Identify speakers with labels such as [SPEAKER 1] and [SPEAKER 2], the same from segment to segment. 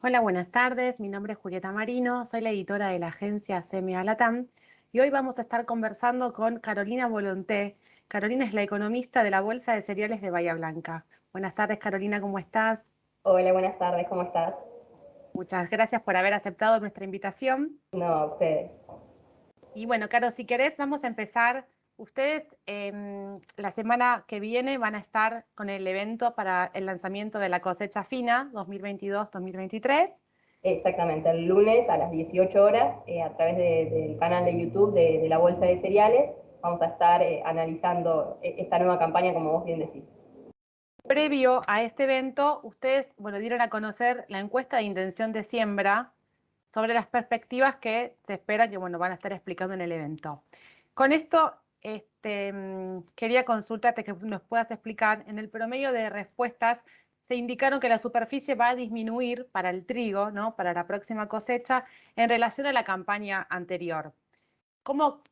[SPEAKER 1] Hola, buenas tardes. Mi nombre es Julieta Marino, soy la editora de la agencia CMA Latam y hoy vamos a estar conversando con Carolina Volonté. Carolina es la economista de la Bolsa de Cereales de Bahía Blanca. Buenas tardes, Carolina, ¿cómo estás?
[SPEAKER 2] Hola, buenas tardes, ¿cómo estás?
[SPEAKER 1] Muchas gracias por haber aceptado nuestra invitación.
[SPEAKER 2] No, a ustedes.
[SPEAKER 1] Y bueno, Caro, si querés, vamos a empezar. Ustedes la semana que viene van a estar con el evento para el lanzamiento de la cosecha fina 2022-2023.
[SPEAKER 2] Exactamente, el lunes a las 18 horas, a través del canal de YouTube de la Bolsa de Cereales, vamos a estar analizando esta nueva campaña, como vos bien decís.
[SPEAKER 1] Previo a este evento, ustedes, bueno, dieron a conocer la encuesta de intención de siembra sobre las perspectivas que se espera que, bueno, van a estar explicando en el evento. Con esto, quería consultarte que nos puedas explicar, en el promedio de respuestas se indicaron que la superficie va a disminuir para el trigo, ¿no? Para la próxima cosecha, en relación a la campaña anterior.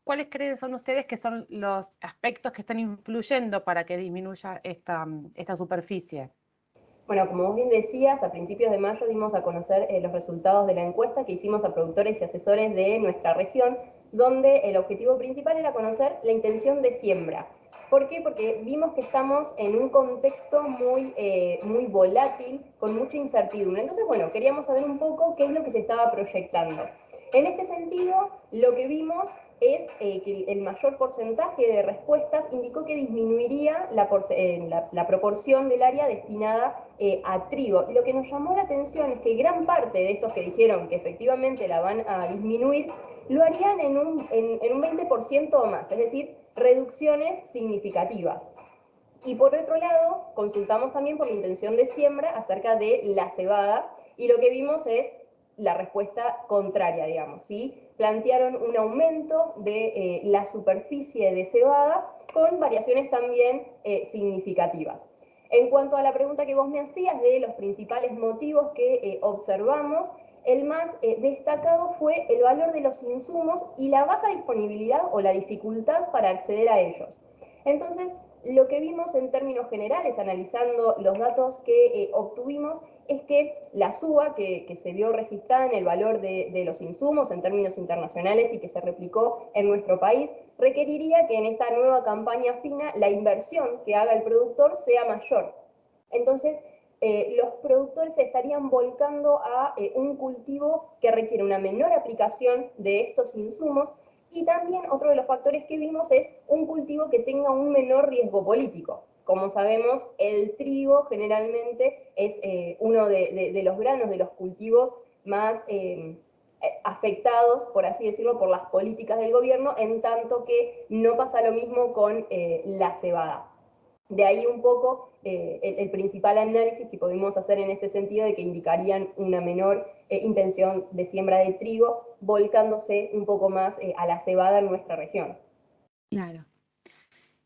[SPEAKER 1] ¿Cuáles creen son ustedes que son los aspectos que están influyendo para que disminuya esta superficie?
[SPEAKER 2] Bueno, como vos bien decías, a principios de mayo dimos a conocer los resultados de la encuesta que hicimos a productores y asesores de nuestra región, donde el objetivo principal era conocer la intención de siembra. ¿Por qué? Porque vimos que estamos en un contexto muy volátil, con mucha incertidumbre. Entonces, bueno, queríamos saber un poco qué es lo que se estaba proyectando. En este sentido, lo que vimos es que el mayor porcentaje de respuestas indicó que disminuiría la proporción del área destinada a trigo. Y lo que nos llamó la atención es que gran parte de estos que dijeron que efectivamente la van a disminuir, lo harían en un 20% o más, es decir, reducciones significativas. Y por otro lado, consultamos también por la intención de siembra acerca de la cebada y lo que vimos es la respuesta contraria, digamos, ¿sí? Plantearon un aumento de la superficie de cebada con variaciones también significativas. En cuanto a la pregunta que vos me hacías de los principales motivos que observamos, el más destacado fue el valor de los insumos y la baja disponibilidad o la dificultad para acceder a ellos. Entonces, lo que vimos en términos generales, analizando los datos que obtuvimos, es que la suba que se vio registrada en el valor de los insumos en términos internacionales y que se replicó en nuestro país, requeriría que en esta nueva campaña fina la inversión que haga el productor sea mayor. Entonces, los productores se estarían volcando a un cultivo que requiere una menor aplicación de estos insumos y también otro de los factores que vimos es un cultivo que tenga un menor riesgo político. Como sabemos, el trigo generalmente es uno de los granos, de los cultivos más afectados, por así decirlo, por las políticas del gobierno, en tanto que no pasa lo mismo con la cebada. De ahí un poco el principal análisis que pudimos hacer en este sentido de que indicarían una menor intención de siembra de trigo, volcándose un poco más a la cebada en nuestra región.
[SPEAKER 1] Claro.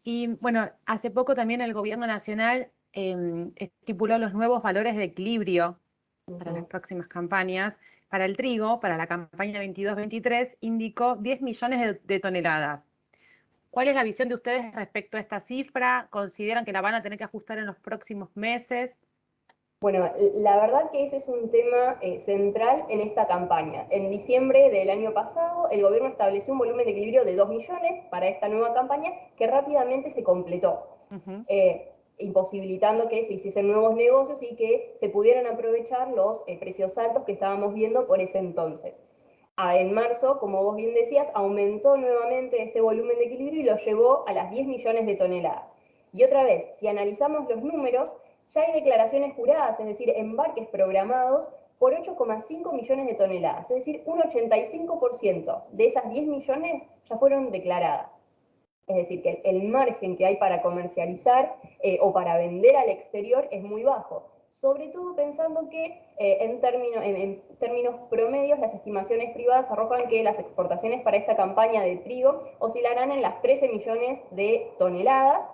[SPEAKER 1] Y bueno, hace poco también el gobierno nacional estipuló los nuevos valores de equilibrio para las
[SPEAKER 2] Ujú.
[SPEAKER 1] próximas campañas. Para el trigo, para la campaña 22-23, indicó 10 millones de toneladas. ¿Cuál es la visión de ustedes respecto a esta cifra? ¿Consideran que la van a tener que ajustar en los próximos meses?
[SPEAKER 2] Bueno, la verdad que ese es un tema central en esta campaña. En diciembre del año pasado, el gobierno estableció un volumen de equilibrio de 2 millones para esta nueva campaña que rápidamente se completó,
[SPEAKER 1] Ujú.
[SPEAKER 2] imposibilitando que se hiciesen nuevos negocios y que se pudieran aprovechar los precios altos que estábamos viendo por ese entonces. En marzo, como vos bien decías, aumentó nuevamente este volumen de equilibrio y lo llevó a las 10 millones de toneladas. Y otra vez, si analizamos los números, ya hay declaraciones juradas, es decir, embarques programados por 8,5 millones de toneladas, es decir, un 85% de esas 10 millones ya fueron declaradas. Es decir, que el margen que hay para comercializar o para vender al exterior es muy bajo. Sobre todo pensando que en términos promedios las estimaciones privadas arrojan que las exportaciones para esta campaña de trigo oscilarán en las 13 millones de toneladas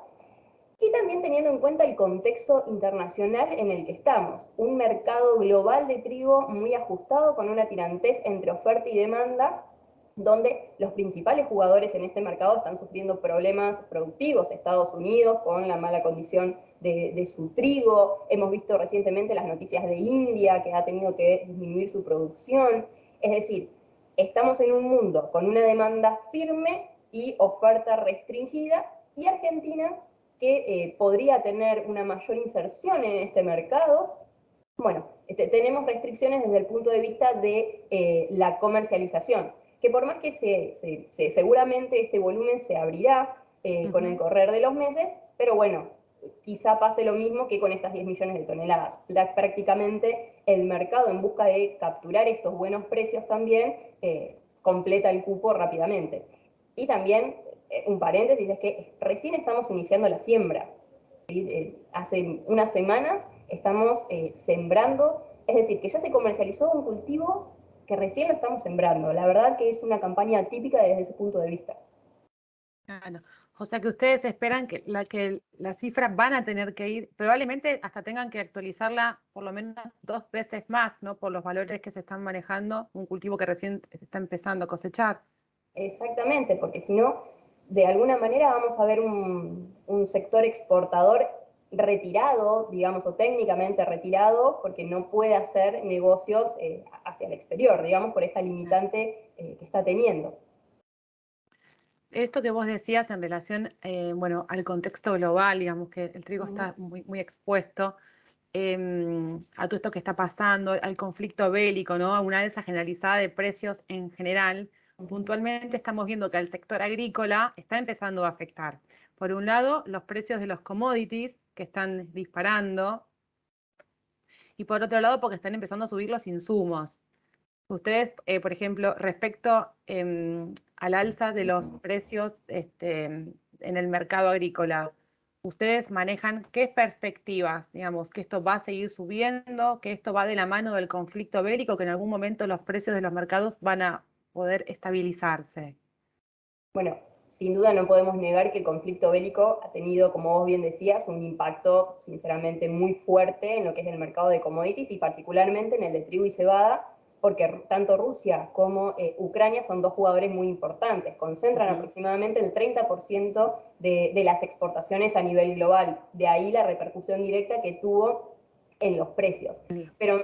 [SPEAKER 2] y también teniendo en cuenta el contexto internacional en el que estamos. Un mercado global de trigo muy ajustado con una tirantez entre oferta y demanda donde los principales jugadores en este mercado están sufriendo problemas productivos. Estados Unidos con la mala condición de su trigo, hemos visto recientemente las noticias de India, que ha tenido que disminuir su producción. Es decir, estamos en un mundo con una demanda firme y oferta restringida, y Argentina, que podría tener una mayor inserción en este mercado, bueno, tenemos restricciones desde el punto de vista de la comercialización, que por más que seguramente este volumen se abrirá con el correr de los meses, pero bueno, quizá pase lo mismo que con estas 10 millones de toneladas. Prácticamente el mercado, en busca de capturar estos buenos precios también, completa el cupo rápidamente. Y también, un paréntesis, es que recién estamos iniciando la siembra. ¿Sí? Hace unas semanas estamos sembrando, es decir, que ya se comercializó un cultivo que recién lo estamos sembrando. La verdad que es una campaña típica desde ese punto de vista.
[SPEAKER 1] Claro. O sea que ustedes esperan que las cifras van a tener que ir, probablemente hasta tengan que actualizarla por lo menos 2 veces más, ¿no? Por los valores que se están manejando, un cultivo que recién se está empezando a cosechar.
[SPEAKER 2] Exactamente, porque si no, de alguna manera vamos a ver un sector exportador retirado, digamos, o técnicamente retirado, porque no puede hacer negocios hacia el exterior, digamos, por esta limitante que está teniendo.
[SPEAKER 1] Esto que vos decías en relación, bueno, al contexto global, digamos que el trigo está muy, muy expuesto a todo esto que está pasando, al conflicto bélico, ¿no? A una alza generalizada de precios en general. Puntualmente estamos viendo que al sector agrícola está empezando a afectar. Por un lado, los precios de los commodities que están disparando, y por otro lado, porque están empezando a subir los insumos. Ustedes, por ejemplo, respecto al alza de los precios en el mercado agrícola, ¿ustedes manejan qué perspectivas? Digamos, que esto va a seguir subiendo, que esto va de la mano del conflicto bélico, que en algún momento los precios de los mercados van a poder estabilizarse.
[SPEAKER 2] Bueno, sin duda no podemos negar que el conflicto bélico ha tenido, como vos bien decías, un impacto sinceramente muy fuerte en lo que es el mercado de commodities y particularmente en el de trigo y cebada, porque tanto Rusia como Ucrania son dos jugadores muy importantes, concentran aproximadamente el 30% de las exportaciones a nivel global, de ahí la repercusión directa que tuvo en los precios. Pero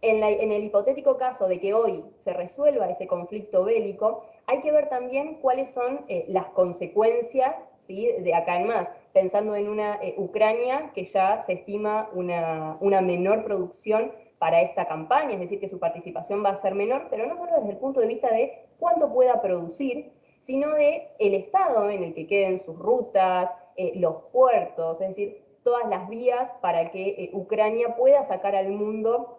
[SPEAKER 2] en el hipotético caso de que hoy se resuelva ese conflicto bélico, hay que ver también cuáles son las consecuencias, ¿sí? De acá en más, pensando en una Ucrania que ya se estima una menor producción para esta campaña, es decir, que su participación va a ser menor, pero no solo desde el punto de vista de cuánto pueda producir, sino de el estado en el que queden sus rutas, los puertos, es decir, todas las vías para que Ucrania pueda sacar al mundo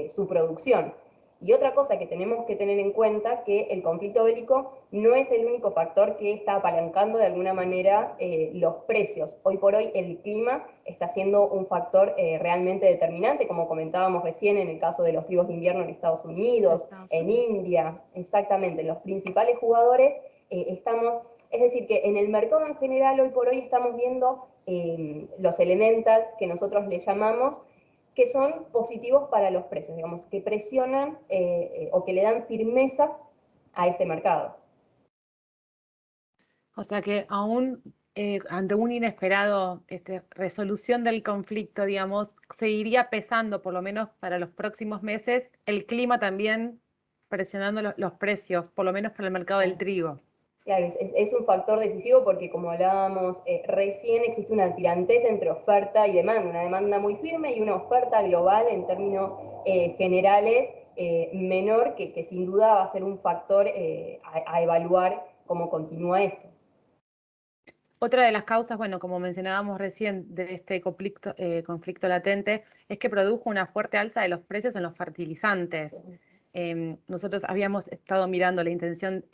[SPEAKER 2] su producción. Y otra cosa que tenemos que tener en cuenta, que el conflicto bélico no es el único factor que está apalancando de alguna manera los precios. Hoy por hoy el clima está siendo un factor realmente determinante, como comentábamos recién en el caso de los trigos de invierno en Estados Unidos, en India, exactamente, los principales jugadores estamos, es decir, que en el mercado en general hoy por hoy estamos viendo los elementals que nosotros le llamamos, que son positivos para los precios, digamos, que presionan o que le dan firmeza a este mercado.
[SPEAKER 1] O sea que aún ante un inesperado resolución del conflicto, digamos, seguiría pesando, por lo menos para los próximos meses, el clima también presionando los precios, por lo menos para el mercado del trigo.
[SPEAKER 2] Claro, es un factor decisivo porque, como hablábamos recién, existe una tirantez entre oferta y demanda, una demanda muy firme y una oferta global en términos generales menor, que sin duda va a ser un factor a evaluar cómo continúa esto.
[SPEAKER 1] Otra de las causas, bueno, como mencionábamos recién, de este conflicto latente, es que produjo una fuerte alza de los precios en los fertilizantes. Nosotros habíamos estado mirando la intención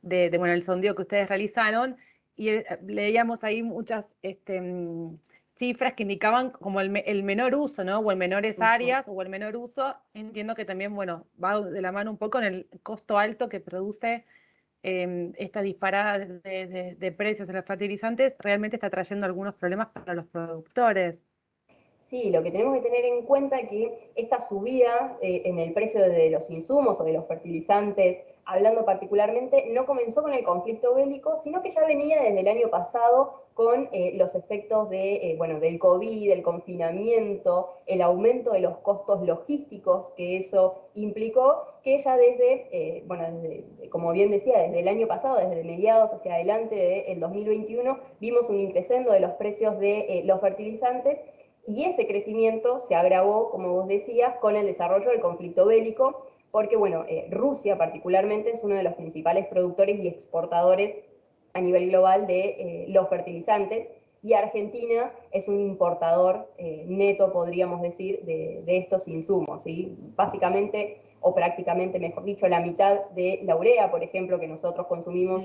[SPEAKER 1] bueno, el sondeo que ustedes realizaron y leíamos ahí muchas cifras que indicaban como el menor uso, ¿no? O en menores áreas o el menor uso. Entiendo que también, bueno, va de la mano un poco en el costo alto que produce esta disparada de precios de los fertilizantes, realmente está trayendo algunos problemas para los productores.
[SPEAKER 2] Sí, lo que tenemos que tener en cuenta es que esta subida en el precio de los insumos o de los fertilizantes hablando particularmente, no comenzó con el conflicto bélico, sino que ya venía desde el año pasado con los efectos del COVID, el confinamiento, el aumento de los costos logísticos que eso implicó, que ya como bien decía, desde el año pasado, desde mediados hacia adelante del 2021, vimos un incremento de los precios de los fertilizantes, y ese crecimiento se agravó, como vos decías, con el desarrollo del conflicto bélico, porque Rusia particularmente es uno de los principales productores y exportadores a nivel global de los fertilizantes, y Argentina es un importador neto, podríamos decir, de estos insumos, ¿sí? Básicamente, o prácticamente, mejor dicho, la mitad de la urea, por ejemplo, que nosotros consumimos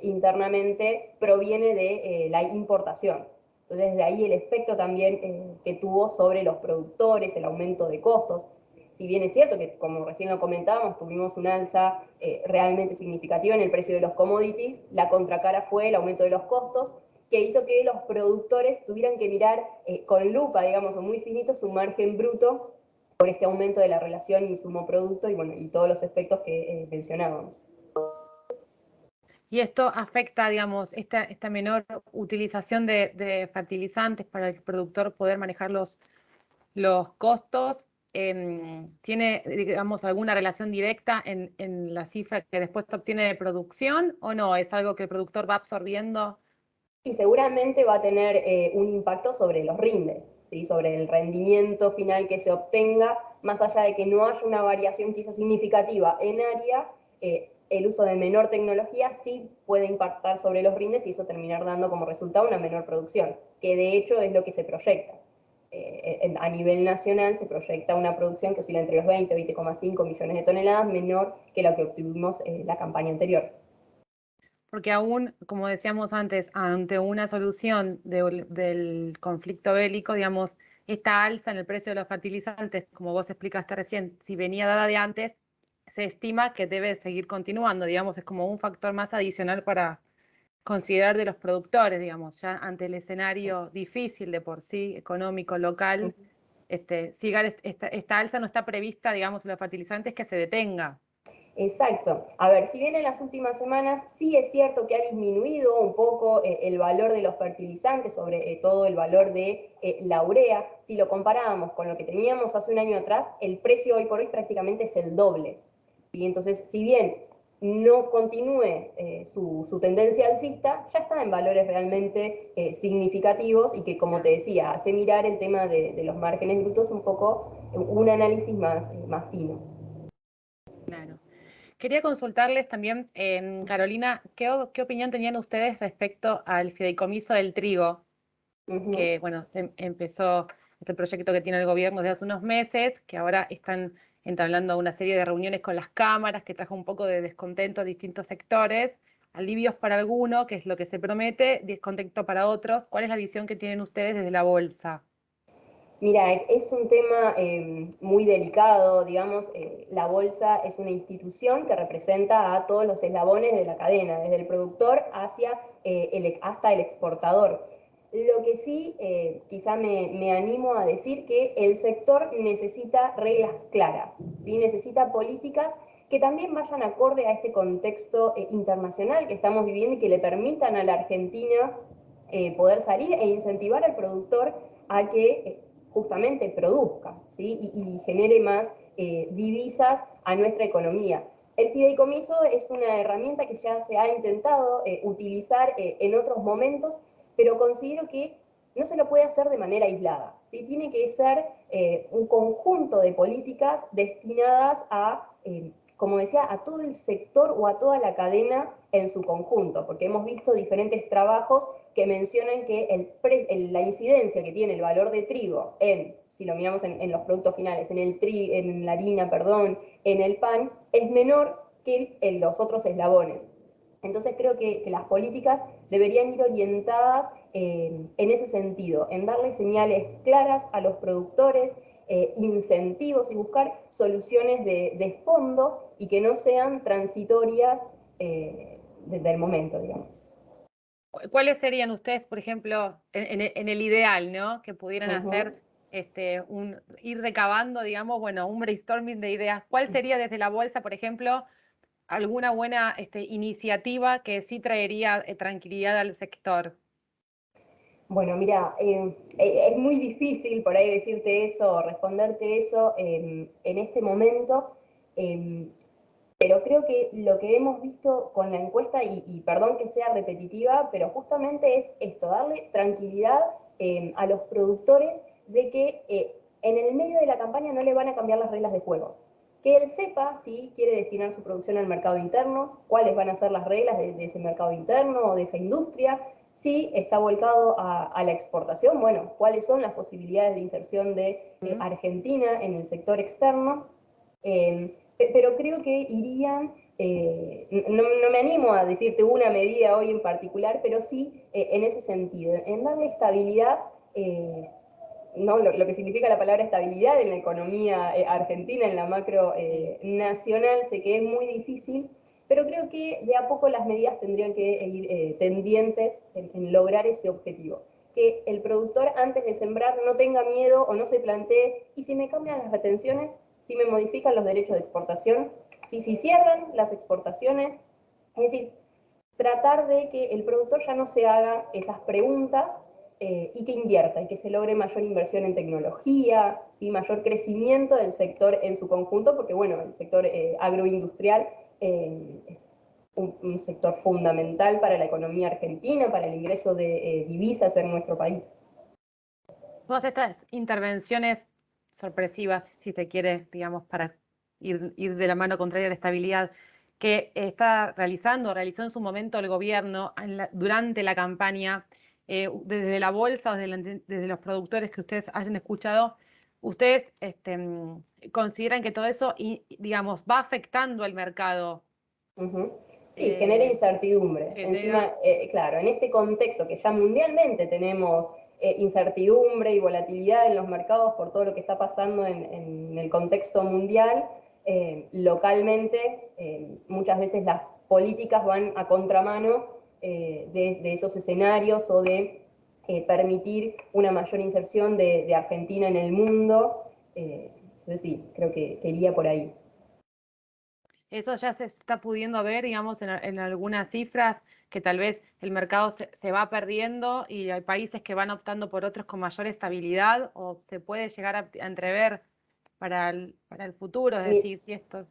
[SPEAKER 2] internamente, proviene de la importación. Entonces, de ahí el efecto también que tuvo sobre los productores, el aumento de costos. Si bien es cierto que, como recién lo comentábamos, tuvimos una alza realmente significativa en el precio de los commodities, la contracara fue el aumento de los costos, que hizo que los productores tuvieran que mirar con lupa, digamos, o muy finito, su margen bruto por este aumento de la relación insumo-producto y todos los efectos que mencionábamos.
[SPEAKER 1] Y esto afecta, digamos, esta menor utilización de fertilizantes para el productor poder manejar los costos. ¿Tiene, digamos, alguna relación directa en la cifra que después se obtiene de producción o no? ¿Es algo que el productor va absorbiendo?
[SPEAKER 2] Y seguramente va a tener un impacto sobre los rindes, ¿sí? Sobre el rendimiento final que se obtenga, más allá de que no haya una variación quizás significativa en área, el uso de menor tecnología sí puede impactar sobre los rindes y eso terminar dando como resultado una menor producción, que de hecho es lo que se proyecta. A nivel nacional se proyecta una producción que oscila entre los 20,5 millones de toneladas, menor que la que obtuvimos la campaña anterior.
[SPEAKER 1] Porque aún, como decíamos antes, ante una solución del conflicto bélico, digamos, esta alza en el precio de los fertilizantes, como vos explicaste recién, si venía dada de antes, se estima que debe seguir continuando, digamos, es como un factor más adicional para considerar de los productores, digamos, ya ante el escenario difícil de por sí, económico, local, siga esta alza no está prevista, digamos, en los fertilizantes que se detenga.
[SPEAKER 2] Exacto. A ver, si bien en las últimas semanas sí es cierto que ha disminuido un poco el valor de los fertilizantes, sobre todo el valor de la urea, si lo comparábamos con lo que teníamos hace un año atrás, el precio hoy por hoy prácticamente es el doble. ¿Sí? Entonces, si bien no continúe su tendencia alcista, ya está en valores realmente significativos y que, como te decía, hace mirar el tema de los márgenes brutos un poco, un análisis más fino.
[SPEAKER 1] Claro. Quería consultarles también, Carolina, ¿qué opinión tenían ustedes respecto al fideicomiso del trigo? Que, bueno, se empezó este proyecto que tiene el gobierno desde hace unos meses, que ahora están entablando una serie de reuniones con las cámaras, que trajo un poco de descontento a distintos sectores, alivios para algunos, que es lo que se promete, descontento para otros. ¿Cuál es la visión que tienen ustedes desde la bolsa?
[SPEAKER 2] Mira, es un tema muy delicado, digamos, la bolsa es una institución que representa a todos los eslabones de la cadena, desde el productor hasta el exportador. Lo que sí, quizá me animo a decir que el sector necesita reglas claras, ¿sí? Necesita políticas que también vayan acorde a este contexto internacional que estamos viviendo y que le permitan a la Argentina poder salir e incentivar al productor a que justamente produzca, ¿sí? y genere más divisas a nuestra economía. El fideicomiso es una herramienta que ya se ha intentado utilizar en otros momentos, pero considero que no se lo puede hacer de manera aislada, ¿sí? Tiene que ser un conjunto de políticas destinadas a, como decía, a todo el sector o a toda la cadena en su conjunto, porque hemos visto diferentes trabajos que mencionan que la incidencia que tiene el valor de trigo si lo miramos en los productos finales, en la harina, perdón, en el pan, es menor que en los otros eslabones. Entonces creo que las políticas deberían ir orientadas en ese sentido, en darle señales claras a los productores, incentivos y buscar soluciones de fondo y que no sean transitorias desde el momento, digamos.
[SPEAKER 1] ¿Cuáles serían ustedes, por ejemplo, en el ideal, ¿no? Que pudieran hacer ir recabando, digamos, bueno, un brainstorming de ideas. ¿Cuál sería desde la bolsa, por ejemplo, alguna buena iniciativa que sí traería tranquilidad al sector?
[SPEAKER 2] Bueno, mira, es muy difícil por ahí decirte eso o responderte eso en este momento, eh, pero creo que lo que hemos visto con la encuesta, y perdón que sea repetitiva, pero justamente es esto, darle tranquilidad a los productores de que en el medio de la campaña no le van a cambiar las reglas de juego. Que él sepa si quiere destinar su producción al mercado interno, cuáles van a ser las reglas de ese mercado interno o de esa industria, si está volcado a la exportación, bueno, cuáles son las posibilidades de inserción de Argentina en el sector externo. Pero creo que irían, no me animo a decirte una medida hoy en particular, pero sí en ese sentido, en darle estabilidad, ¿no? Lo que significa la palabra estabilidad en la economía argentina, en la macro nacional, sé que es muy difícil, pero creo que de a poco las medidas tendrían que ir tendientes en lograr ese objetivo. Que el productor antes de sembrar no tenga miedo o no se plantee, ¿y si me cambian las retenciones? ¿Si me modifican los derechos de exportación? Si cierran las exportaciones? Es decir, tratar de que el productor ya no se haga esas preguntas y que invierta y que se logre mayor inversión en tecnología, ¿sí? Mayor crecimiento del sector en su conjunto, porque bueno, el sector agroindustrial es un sector fundamental para la economía argentina, para el ingreso de divisas en nuestro país.
[SPEAKER 1] Todas estas intervenciones sorpresivas, si se quiere, digamos, para ir de la mano contraria a la estabilidad, que está realizó en su momento el gobierno durante la campaña, desde la bolsa o desde los productores que ustedes hayan escuchado, ¿ustedes consideran que todo eso, digamos, va afectando al mercado?
[SPEAKER 2] Ujú. Sí, genera incertidumbre.
[SPEAKER 1] Genera.
[SPEAKER 2] Encima, claro, en este contexto que ya mundialmente tenemos incertidumbre y volatilidad en los mercados por todo lo que está pasando en el contexto mundial, localmente muchas veces las políticas van a contramano de esos escenarios o de permitir una mayor inserción de Argentina en el mundo. Entonces sí, creo que iría por ahí.
[SPEAKER 1] Eso ya se está pudiendo ver, digamos, en algunas cifras que tal vez el mercado se va perdiendo y hay países que van optando por otros con mayor estabilidad o se puede llegar a entrever para el futuro, es decir, si esto.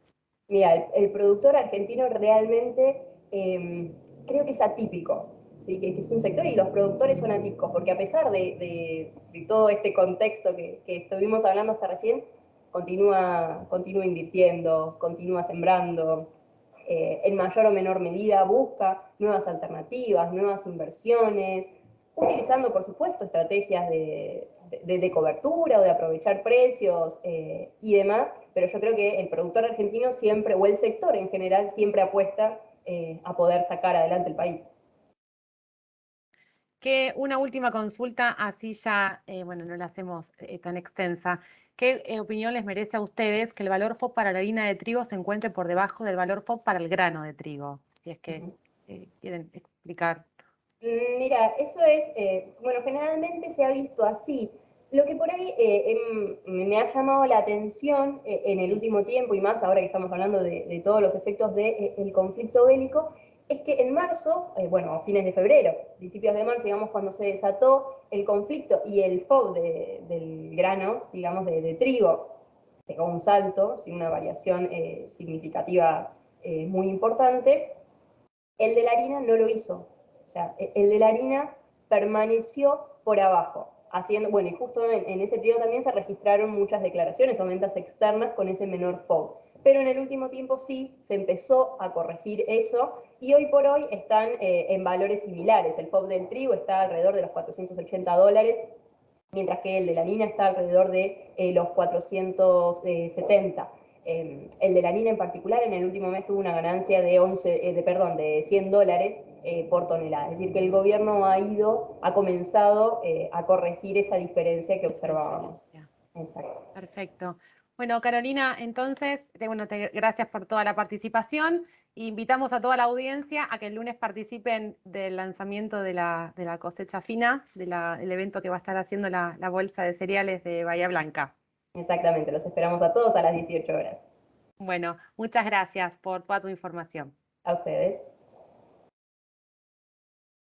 [SPEAKER 2] Mira, el productor argentino realmente creo que es atípico, ¿sí? Que es un sector y los productores son atípicos, porque a pesar de todo este contexto que estuvimos hablando hasta recién, continúa invirtiendo, continúa sembrando, en mayor o menor medida busca nuevas alternativas, nuevas inversiones, utilizando por supuesto estrategias de cobertura o de aprovechar precios y demás, pero yo creo que el productor argentino siempre, o el sector en general, siempre apuesta a poder sacar adelante el país.
[SPEAKER 1] Que una última consulta, así ya, bueno, no la hacemos tan extensa. ¿Qué opinión les merece a ustedes que el valor FOB para la harina de trigo se encuentre por debajo del valor FOB para el grano de trigo? Si es
[SPEAKER 2] Uh
[SPEAKER 1] que
[SPEAKER 2] -huh.
[SPEAKER 1] quieren explicar.
[SPEAKER 2] Mira, eso es, bueno, generalmente se ha visto así. Lo que por ahí me ha llamado la atención en el último tiempo, y más ahora que estamos hablando de todos los efectos del conflicto bélico, es que en marzo, bueno, a fines de febrero, principios de marzo, digamos, cuando se desató el conflicto y el FOB del grano, digamos, de trigo, pegó un salto, sin una variación significativa muy importante, el de la harina no lo hizo. O sea, el de la harina permaneció por abajo, haciendo, bueno, y justo en ese periodo también se registraron muchas declaraciones o ventas externas con ese menor FOB. Pero en el último tiempo sí se empezó a corregir eso y hoy por hoy están en valores similares. El FOB del trigo está alrededor de los $480, mientras que el de la harina está alrededor de los 470. El de la harina en particular en el último mes tuvo una ganancia de, perdón, de $100 por tonelada. Es decir, que el gobierno ha comenzado a corregir esa diferencia que
[SPEAKER 1] Esa
[SPEAKER 2] observábamos.
[SPEAKER 1] diferencia.
[SPEAKER 2] Exacto.
[SPEAKER 1] Perfecto. Bueno, Carolina, entonces, bueno, gracias por toda la participación. Invitamos a toda la audiencia a que el lunes participen del lanzamiento de la cosecha fina, del evento que va a estar haciendo la Bolsa de Cereales de Bahía Blanca.
[SPEAKER 2] Exactamente, los esperamos a todos a las 18 horas.
[SPEAKER 1] Bueno, muchas gracias por toda tu información.
[SPEAKER 2] A ustedes.